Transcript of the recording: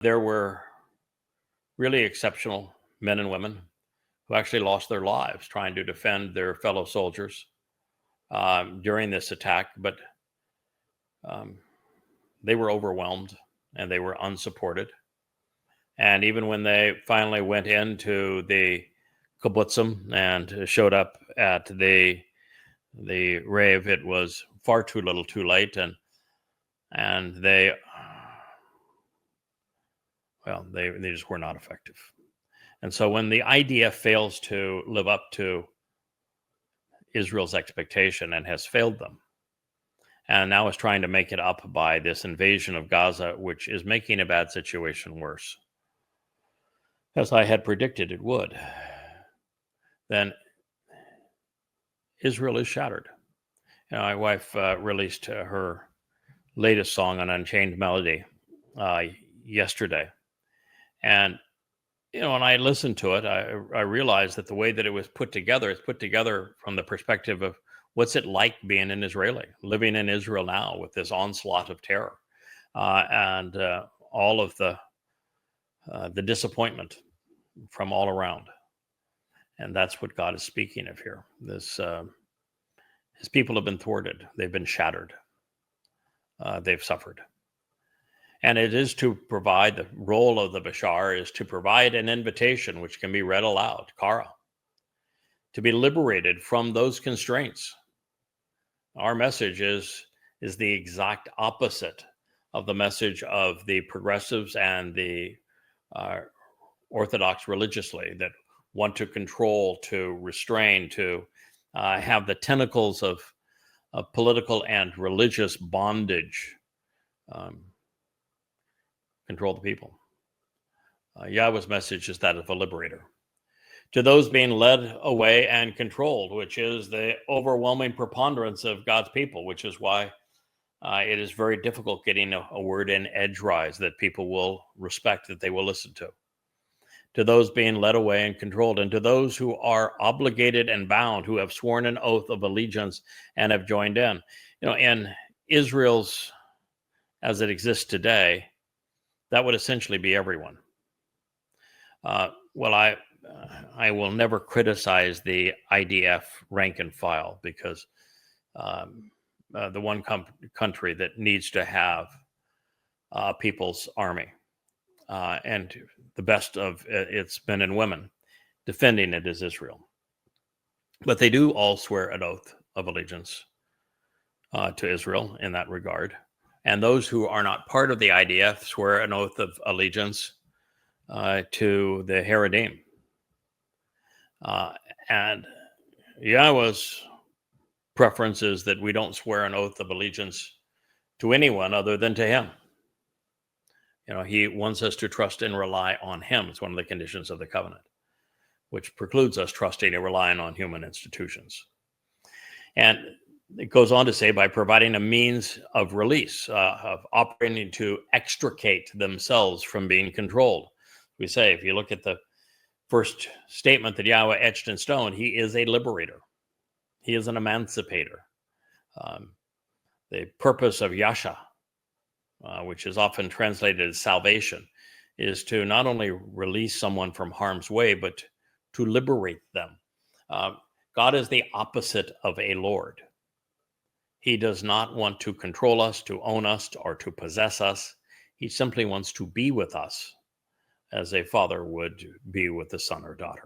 There were really exceptional men and women who actually lost their lives trying to defend their fellow soldiers during this attack, but they were overwhelmed and they were unsupported. And even when they finally went into the kibbutzim and showed up at the rave, it was far too little, too late, and they just were not effective. And so when the IDF fails to live up to Israel's expectation and has failed them, and now is trying to make it up by this invasion of Gaza, which is making a bad situation worse, as I had predicted it would, then Israel is shattered. My wife released her latest song on Unchained Melody yesterday. And, when I listened to it, I realized that the way that it was put together, it's put together from the perspective of what's it like being an Israeli, living in Israel now with this onslaught of terror and all of the disappointment from all around. And that's what God is speaking of here. His people have been thwarted. They've been shattered. They've suffered. And it is to provide, the role of the Bashar is to provide an invitation which can be read aloud, Kara, to be liberated from those constraints. Our message is the exact opposite of the message of the progressives and the Orthodox religiously that want to control, to restrain, to have the tentacles of political and religious bondage control the people. Yahweh's message is that of a liberator. To those being led away and controlled, which is the overwhelming preponderance of God's people, which is why it is very difficult getting a word in edgewise that people will respect, that they will listen to. To those being led away and controlled, and to those who are obligated and bound, who have sworn an oath of allegiance and have joined in. In Israel's, as it exists today, that would essentially be everyone. I will never criticize the IDF rank and file because the one country that needs to have a people's army and the best of its men and women defending it is Israel. But they do all swear an oath of allegiance to Israel in that regard. And those who are not part of the IDF swear an oath of allegiance to the Haredim. And Yahweh's preference is that we don't swear an oath of allegiance to anyone other than to him. He wants us to trust and rely on him. It's one of the conditions of the covenant, which precludes us trusting and relying on human institutions. And it goes on to say, by providing a means of release, of operating to extricate themselves from being controlled. We say, if you look at the first statement that Yahweh etched in stone, he is a liberator. He is an emancipator. The purpose of Yasha, which is often translated as salvation, is to not only release someone from harm's way, but to liberate them. God is the opposite of a lord. He does not want to control us, to own us, or to possess us. He simply wants to be with us as a father would be with a son or daughter.